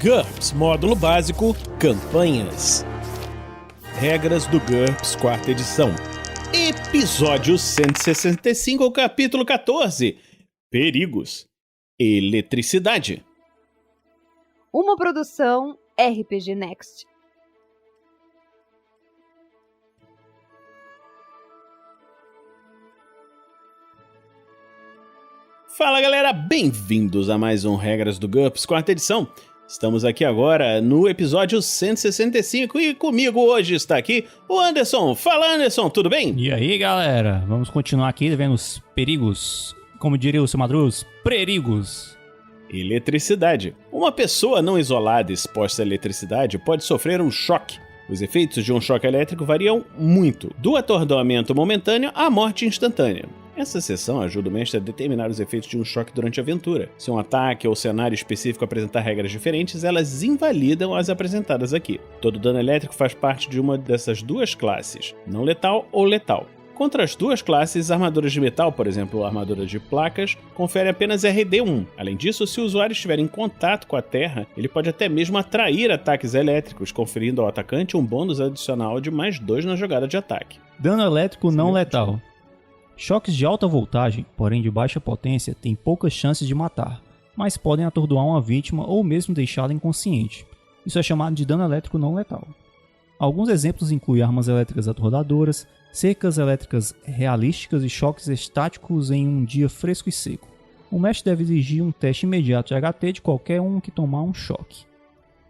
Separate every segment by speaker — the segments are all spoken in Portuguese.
Speaker 1: GURPS Módulo Básico Campanhas. Regras do GURPS 4ª edição. Episódio 165, capítulo 14. Perigos. Eletricidade.
Speaker 2: Uma produção RPG Next.
Speaker 1: Fala galera, bem-vindos a mais um Regras do GURPS 4ª edição. Estamos aqui agora no episódio 165 e comigo hoje está aqui o Anderson. Fala Anderson, tudo bem?
Speaker 3: E aí galera, vamos continuar aqui vendo os perigos, como diria o seu Madruz, perigos.
Speaker 1: Eletricidade. Uma pessoa não isolada exposta à eletricidade pode sofrer um choque. Os efeitos de um choque elétrico variam muito, do atordoamento momentâneo à morte instantânea. Essa seção ajuda o mestre a determinar os efeitos de um choque durante a aventura. Se um ataque ou cenário específico apresentar regras diferentes, elas invalidam as apresentadas aqui. Todo dano elétrico faz parte de uma dessas duas classes, não letal ou letal. Contra as duas classes, armaduras de metal, por exemplo, armadura de placas, confere apenas RD1. Além disso, se o usuário estiver em contato com a terra, ele pode até mesmo atrair ataques elétricos, conferindo ao atacante um bônus adicional de +2 na jogada de ataque.
Speaker 3: Dano elétrico não letal. Choques de alta voltagem, porém de baixa potência, têm poucas chances de matar, mas podem atordoar uma vítima ou mesmo deixá-la inconsciente. Isso é chamado de dano elétrico não letal. Alguns exemplos incluem armas elétricas atordadoras, cercas elétricas realísticas e choques estáticos em um dia fresco e seco. O mestre deve exigir um teste imediato de HT de qualquer um que tomar um choque.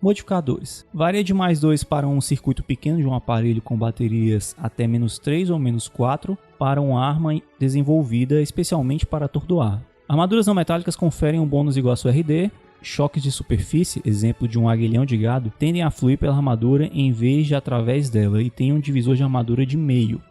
Speaker 3: Modificadores. Varia de +2 para um circuito pequeno de um aparelho com baterias até -3 ou -4 para uma arma desenvolvida especialmente para atordoar. Armaduras não metálicas conferem um bônus igual a sua RD. Choques de superfície, exemplo de um aguilhão de gado, tendem a fluir pela armadura em vez de através dela e tem um divisor de armadura de meio.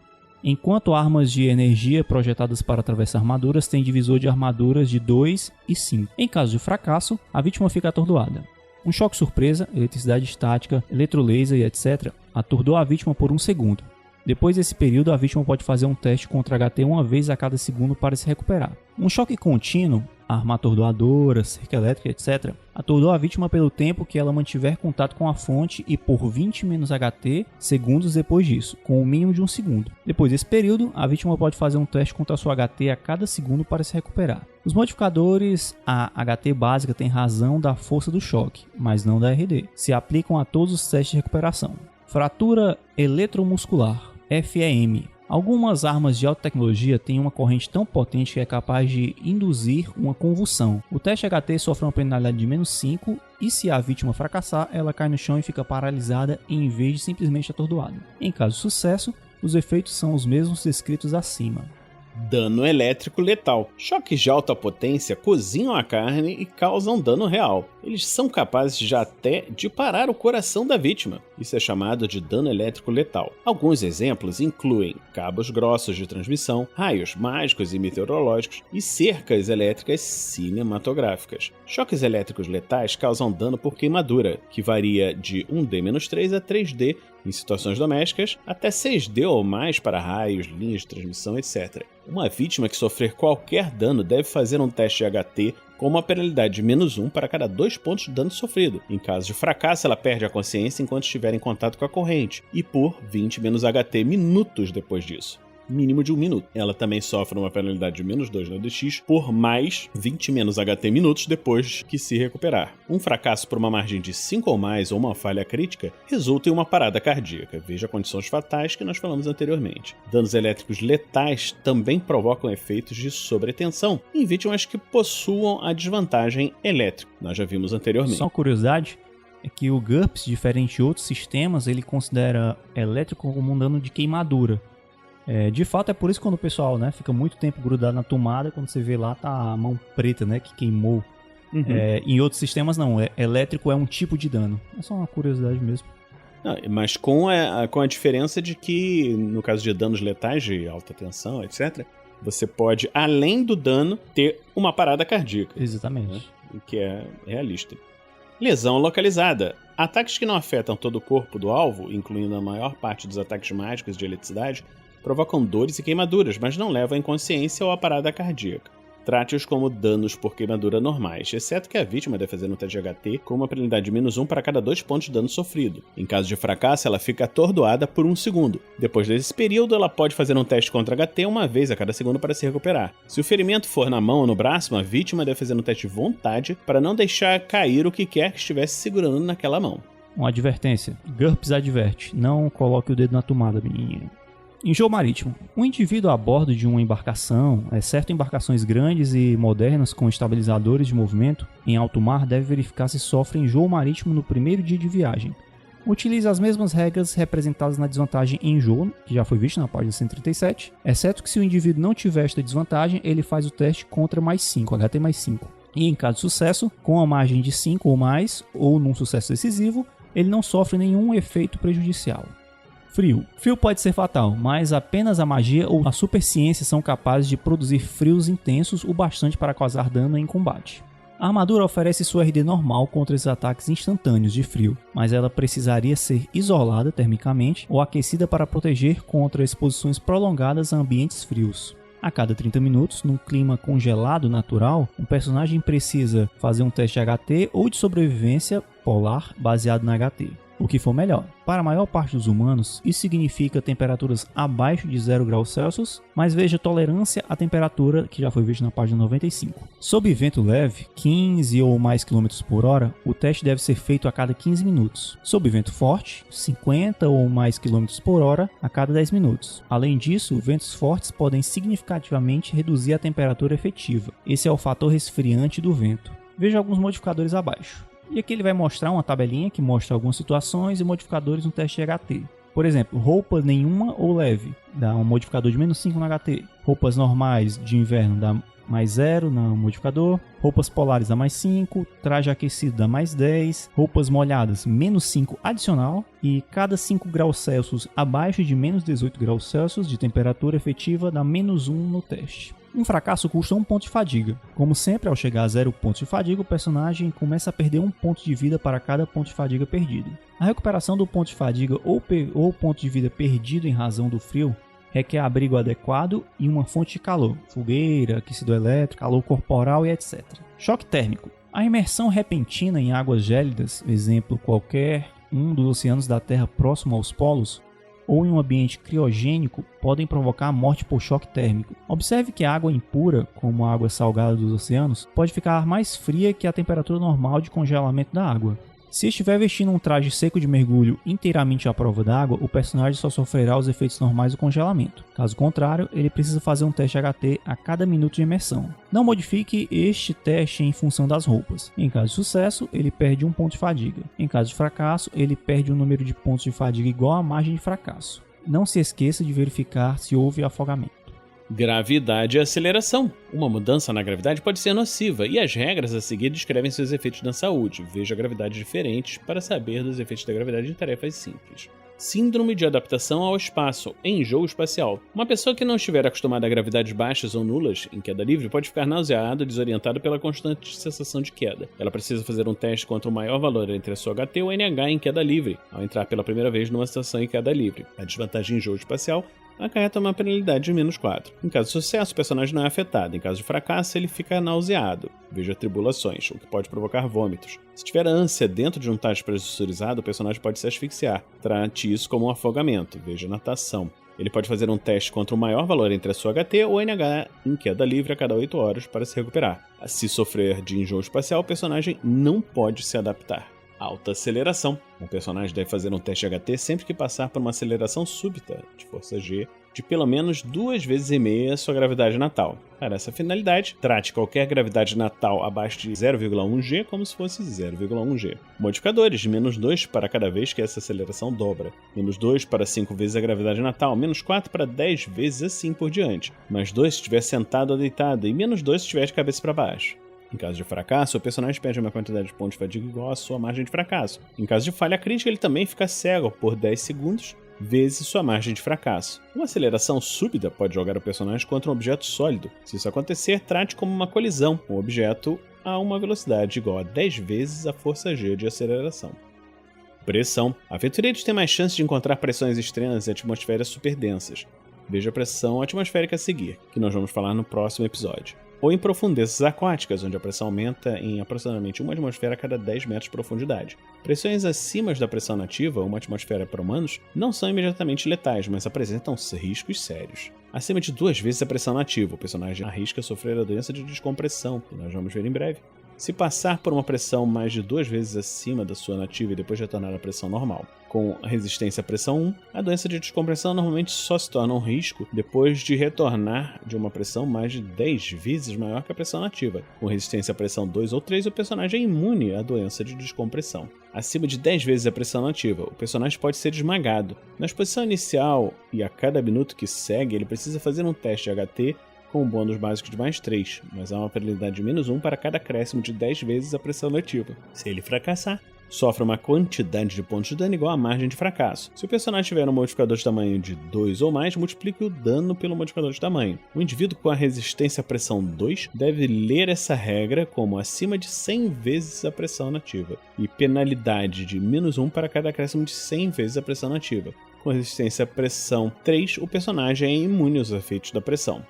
Speaker 3: Enquanto armas de energia projetadas para atravessar armaduras têm divisor de armaduras de 2 e 5. Em caso de fracasso, a vítima fica atordoada. Um choque surpresa, eletricidade estática, eletrolaser e etc. atordoa a vítima por 1 segundo. Depois desse período, a vítima pode fazer um teste contra HT uma vez a cada segundo para se recuperar. Um choque contínuo, arma atordoadora, cerca elétrica, etc., atordoa a vítima pelo tempo que ela mantiver contato com a fonte e por 20 menos HT segundos depois disso, com o mínimo de 1 segundo. Depois desse período, a vítima pode fazer um teste contra a sua HT a cada segundo para se recuperar. Os modificadores, a HT básica tem razão da força do choque, mas não da RD. Se aplicam a todos os testes de recuperação. Fratura eletromuscular, FEM. Algumas armas de alta tecnologia têm uma corrente tão potente que é capaz de induzir uma convulsão. O teste HT sofre uma penalidade de -5 e se a vítima fracassar, ela cai no chão e fica paralisada em vez de simplesmente atordoada. Em caso de sucesso, os efeitos são os mesmos descritos acima.
Speaker 1: Dano elétrico letal. Choques de alta potência cozinham a carne e causam dano real. Eles são capazes já até de parar o coração da vítima. Isso é chamado de dano elétrico letal. Alguns exemplos incluem cabos grossos de transmissão, raios mágicos e meteorológicos e cercas elétricas cinematográficas. Choques elétricos letais causam dano por queimadura, que varia de 1D-3 a 3D em situações domésticas, até 6D ou mais para raios, linhas de transmissão, etc. Uma vítima que sofrer qualquer dano deve fazer um teste de HT com uma penalidade de -1 para cada 2 pontos de dano sofrido. Em caso de fracasso, ela perde a consciência enquanto estiver em contato com a corrente, e por 20 menos HT minutos depois disso. Mínimo de 1 minuto. Ela também sofre uma penalidade de -2 no DX por mais 20 menos HT minutos depois que se recuperar. Um fracasso por uma margem de 5 ou mais ou uma falha crítica resulta em uma parada cardíaca. Veja condições fatais que nós falamos anteriormente. Danos elétricos letais também provocam efeitos de sobretensão em vítimas que possuam a desvantagem elétrica. Nós já vimos anteriormente.
Speaker 3: Só uma curiosidade é que o GURPS, diferente de outros sistemas, ele considera elétrico como um dano de queimadura. De fato, é por isso que quando o pessoal, fica muito tempo grudado na tomada, quando você vê lá, tá a mão preta, que queimou. Uhum. Em outros sistemas, não. Elétrico é um tipo de dano. É só uma curiosidade mesmo.
Speaker 1: Não, mas com a diferença de que, no caso de danos letais, de alta tensão, etc., você pode, além do dano, ter uma parada cardíaca.
Speaker 3: Exatamente.
Speaker 1: O que é realista. Lesão localizada. Ataques que não afetam todo o corpo do alvo, incluindo a maior parte dos ataques mágicos de eletricidade, provocam dores e queimaduras, mas não levam à inconsciência ou à parada cardíaca. Trate-os como danos por queimadura normais, exceto que a vítima deve fazer um teste de HT com uma penalidade de -1 para cada 2 pontos de dano sofrido. Em caso de fracasso, ela fica atordoada por 1 segundo. Depois desse período, ela pode fazer um teste contra HT uma vez a cada segundo para se recuperar. Se o ferimento for na mão ou no braço, a vítima deve fazer um teste de vontade para não deixar cair o que quer que estivesse segurando naquela mão.
Speaker 3: Uma advertência. GURPS adverte. Não coloque o dedo na tomada, menininha. Enjoo marítimo. Um indivíduo a bordo de uma embarcação, exceto embarcações grandes e modernas com estabilizadores de movimento, em alto mar deve verificar se sofre enjoo marítimo no primeiro dia de viagem. Utilize as mesmas regras representadas na desvantagem enjoo, que já foi visto na página 137, exceto que se o indivíduo não tiver esta desvantagem, ele faz o teste contra mais 5, HT mais 5. E em caso de sucesso, com a margem de 5 ou mais, ou num sucesso decisivo, ele não sofre nenhum efeito prejudicial. Frio. Frio pode ser fatal, mas apenas a magia ou a superciência são capazes de produzir frios intensos o bastante para causar dano em combate. A armadura oferece sua RD normal contra esses ataques instantâneos de frio, mas ela precisaria ser isolada termicamente ou aquecida para proteger contra exposições prolongadas a ambientes frios. A cada 30 minutos, num clima congelado natural, um personagem precisa fazer um teste HT ou de sobrevivência polar baseado na HT, o que for melhor. Para a maior parte dos humanos, isso significa temperaturas abaixo de 0 graus Celsius, mas veja tolerância à temperatura, que já foi visto na página 95. Sob vento leve, 15 ou mais km por hora, o teste deve ser feito a cada 15 minutos. Sob vento forte, 50 ou mais km por hora a cada 10 minutos. Além disso, ventos fortes podem significativamente reduzir a temperatura efetiva. Esse é o fator resfriante do vento. Veja alguns modificadores abaixo. E aqui ele vai mostrar uma tabelinha que mostra algumas situações e modificadores no teste HT. Por exemplo, roupa nenhuma ou leve, dá um modificador de -5 no HT. Roupas normais de inverno dá mais 0 no modificador. Roupas polares dá mais 5. Traje aquecido dá mais 10. Roupas molhadas, -5 adicional. E cada 5 graus Celsius abaixo de -18 graus Celsius de temperatura efetiva dá -1 no teste. Um fracasso custa 1 ponto de fadiga. Como sempre, ao chegar a 0 pontos de fadiga, o personagem começa a perder 1 ponto de vida para cada ponto de fadiga perdido. A recuperação do ponto de fadiga ou ponto de vida perdido em razão do frio requer abrigo adequado e uma fonte de calor, fogueira, aquecido elétrico, calor corporal e etc. Choque térmico. A imersão repentina em águas gélidas, exemplo qualquer um dos oceanos da Terra próximo aos polos, ou em um ambiente criogênico, podem provocar a morte por choque térmico. Observe que a água impura, como a água salgada dos oceanos, pode ficar mais fria que a temperatura normal de congelamento da água. Se estiver vestindo um traje seco de mergulho inteiramente à prova d'água, o personagem só sofrerá os efeitos normais do congelamento. Caso contrário, ele precisa fazer um teste HT a cada minuto de imersão. Não modifique este teste em função das roupas. Em caso de sucesso, ele perde 1 ponto de fadiga. Em caso de fracasso, ele perde um número de pontos de fadiga igual à margem de fracasso. Não se esqueça de verificar se houve afogamento.
Speaker 1: Gravidade e aceleração. Uma mudança na gravidade pode ser nociva, e as regras a seguir descrevem seus efeitos na saúde. Veja gravidades diferentes para saber dos efeitos da gravidade em tarefas simples. Síndrome de adaptação ao espaço, enjoo espacial. Uma pessoa que não estiver acostumada a gravidades baixas ou nulas, em queda livre, pode ficar nauseada ou desorientada pela constante sensação de queda. Ela precisa fazer um teste contra o maior valor entre a sua HT ou NH em queda livre, ao entrar pela primeira vez numa situação em queda livre. A desvantagem enjoo espacial acarreta uma penalidade de -4. Em caso de sucesso, o personagem não é afetado. Em caso de fracasso, ele fica nauseado. Veja tribulações, o que pode provocar vômitos. Se tiver ânsia dentro de um teste pressurizado, o personagem pode se asfixiar. Trate isso como um afogamento. Veja natação. Ele pode fazer um teste contra o maior valor entre a sua HT ou NH em queda livre a cada 8 horas para se recuperar. Se sofrer de enjoo espacial, o personagem não pode se adaptar. Alta aceleração. Um personagem deve fazer um teste HT sempre que passar por uma aceleração súbita de força G de pelo menos 2,5 vezes sua gravidade natal. Para essa finalidade, trate qualquer gravidade natal abaixo de 0,1 G como se fosse 0,1 G. Modificadores de -2 para cada vez que essa aceleração dobra. -2 para 5 vezes a gravidade natal, -4 para 10 vezes assim por diante. +2 se estiver sentado ou deitado e -2 se estiver de cabeça para baixo. Em caso de fracasso, o personagem perde uma quantidade de pontos de fadiga igual à sua margem de fracasso. Em caso de falha crítica, ele também fica cego por 10 segundos, vezes sua margem de fracasso. Uma aceleração súbita pode jogar o personagem contra um objeto sólido. Se isso acontecer, trate como uma colisão com o objeto a uma velocidade igual a 10 vezes a força G de aceleração. Pressão. Aventureiros têm mais chance de encontrar pressões extremas e atmosferas superdensas. Veja a pressão atmosférica a seguir, que nós vamos falar no próximo episódio. ou em profundezas aquáticas, onde a pressão aumenta em aproximadamente 1 atmosfera a cada 10 metros de profundidade. Pressões acima da pressão nativa, 1 atmosfera para humanos, não são imediatamente letais, mas apresentam riscos sérios. Acima de 2 vezes a pressão nativa, o personagem arrisca sofrer a doença de descompressão, que nós vamos ver em breve. Se passar por uma pressão mais de 2 vezes acima da sua nativa e depois retornar à pressão normal, com a resistência à pressão 1, a doença de descompressão normalmente só se torna um risco depois de retornar de uma pressão mais de 10 vezes maior que a pressão nativa. Com resistência à pressão 2 ou 3, o personagem é imune à doença de descompressão. Acima de 10 vezes a pressão nativa, o personagem pode ser esmagado. Na exposição inicial e a cada minuto que segue, ele precisa fazer um teste HT com um bônus básico de mais 3, mas há uma penalidade de menos 1 para cada acréscimo de 10 vezes a pressão nativa. Se ele fracassar, sofre uma quantidade de pontos de dano igual à margem de fracasso. Se o personagem tiver um modificador de tamanho de 2 ou mais, multiplique o dano pelo modificador de tamanho. O indivíduo com a resistência à pressão 2 deve ler essa regra como acima de 100 vezes a pressão nativa, e penalidade de menos 1 para cada acréscimo de 100 vezes a pressão nativa. Com resistência à pressão 3, o personagem é imune aos efeitos da pressão.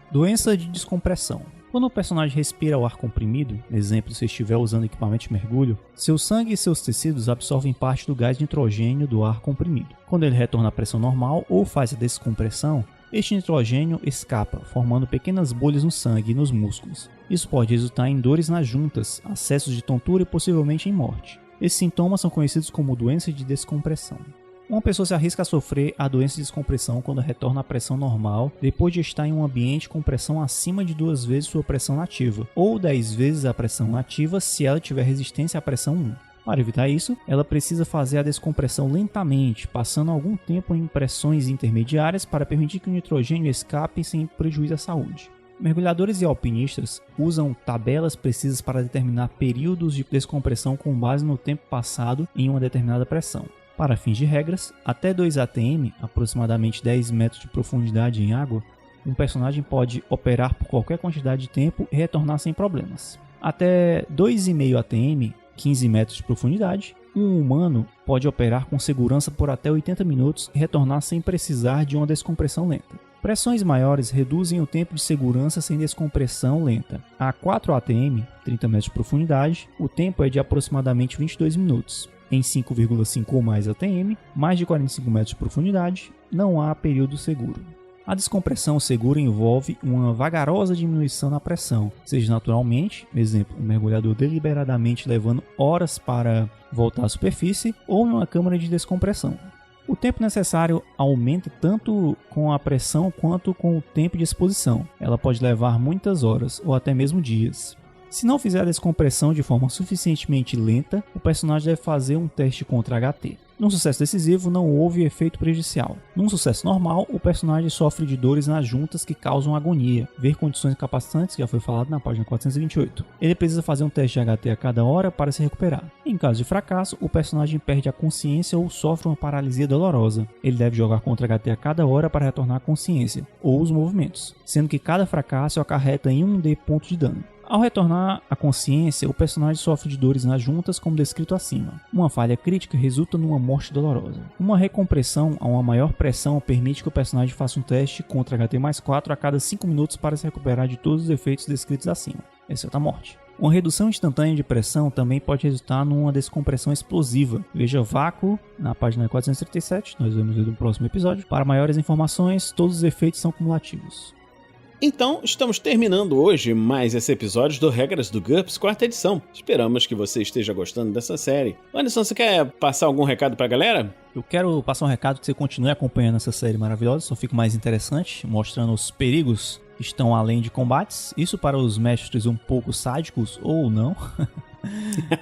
Speaker 3: Doença de descompressão. Quando o personagem respira o ar comprimido, exemplo se estiver usando equipamento de mergulho, seu sangue e seus tecidos absorvem parte do gás nitrogênio do ar comprimido. Quando ele retorna à pressão normal ou faz a descompressão, este nitrogênio escapa, formando pequenas bolhas no sangue e nos músculos. Isso pode resultar em dores nas juntas, acessos de tontura e possivelmente em morte. Esses sintomas são conhecidos como doença de descompressão. Uma pessoa se arrisca a sofrer a doença de descompressão quando retorna à pressão normal depois de estar em um ambiente com pressão acima de 2 vezes sua pressão nativa, ou 10 vezes a pressão nativa se ela tiver resistência à pressão 1. Para evitar isso, ela precisa fazer a descompressão lentamente, passando algum tempo em pressões intermediárias para permitir que o nitrogênio escape sem prejuízo à saúde. Mergulhadores e alpinistas usam tabelas precisas para determinar períodos de descompressão com base no tempo passado em uma determinada pressão. Para fins de regras, até 2 ATM, aproximadamente 10 metros de profundidade em água, um personagem pode operar por qualquer quantidade de tempo e retornar sem problemas. Até 2,5 ATM, 15 metros de profundidade, um humano pode operar com segurança por até 80 minutos e retornar sem precisar de uma descompressão lenta. Pressões maiores reduzem o tempo de segurança sem descompressão lenta. A 4 ATM, 30 metros de profundidade, o tempo é de aproximadamente 22 minutos. Em 5,5 ou mais ATM, mais de 45 metros de profundidade, não há período seguro. A descompressão segura envolve uma vagarosa diminuição na pressão, seja naturalmente, exemplo, um mergulhador deliberadamente levando horas para voltar à superfície, ou em uma câmara de descompressão. O tempo necessário aumenta tanto com a pressão quanto com o tempo de exposição. Ela pode levar muitas horas ou até mesmo dias. Se não fizer a descompressão de forma suficientemente lenta, o personagem deve fazer um teste contra HT. Num sucesso decisivo, não houve efeito prejudicial. Num sucesso normal, o personagem sofre de dores nas juntas que causam agonia. Ver condições incapacitantes, que já foi falado na página 428. Ele precisa fazer um teste de HT a cada hora para se recuperar. Em caso de fracasso, o personagem perde a consciência ou sofre uma paralisia dolorosa. Ele deve jogar contra HT a cada hora para retornar à consciência, ou os movimentos, sendo que cada fracasso acarreta em 1d ponto de dano. Ao retornar à consciência, o personagem sofre de dores nas juntas, como descrito acima. Uma falha crítica resulta numa morte dolorosa. Uma recompressão a uma maior pressão permite que o personagem faça um teste contra HT+4 a cada 5 minutos para se recuperar de todos os efeitos descritos acima, exceto a morte. Uma redução instantânea de pressão também pode resultar numa descompressão explosiva. Veja vácuo na página 437, nós vamos ver no próximo episódio. Para maiores informações, todos os efeitos são cumulativos.
Speaker 1: Então, estamos terminando hoje mais esse episódio do Regras do GURPS, 4ª edição. Esperamos que você esteja gostando dessa série. Anderson, você quer passar algum recado pra galera?
Speaker 3: Eu quero passar um recado que você continue acompanhando essa série maravilhosa, só fica mais interessante, mostrando os perigos que estão além de combates. Isso para os mestres um pouco sádicos ou não.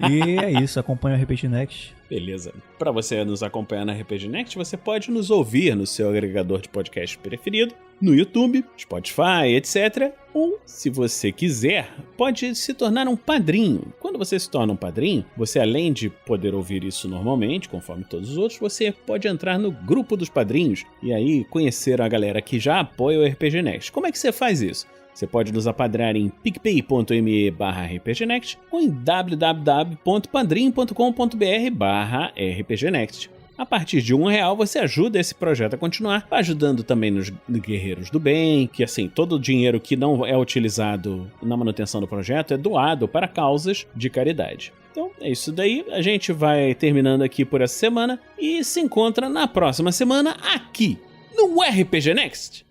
Speaker 3: E é isso, acompanha o RPG Next.
Speaker 1: Beleza. Para você nos acompanhar na RPG Next, você pode nos ouvir no seu agregador de podcast preferido, no YouTube, Spotify, etc. Ou, se você quiser, pode se tornar um padrinho. Quando você se torna um padrinho, você, além de poder ouvir isso normalmente, conforme todos os outros, você pode entrar no grupo dos padrinhos e aí conhecer a galera que já apoia o RPG Next. Como é que você faz isso? Você pode nos apadrinhar em picpay.me/rpgnext ou em www.padrim.com.br/rpgnext. A partir de R$1 você ajuda esse projeto a continuar, ajudando também nos Guerreiros do Bem, que assim, todo o dinheiro que não é utilizado na manutenção do projeto é doado para causas de caridade. Então é isso daí, a gente vai terminando aqui por essa semana e se encontra na próxima semana aqui no RPG Next.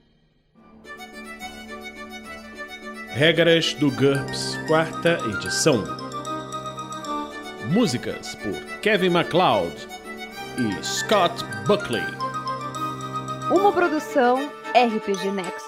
Speaker 1: Regras do GURPS, 4ª edição. Músicas por Kevin MacLeod e Scott Buckley.
Speaker 2: Uma produção RPG Next.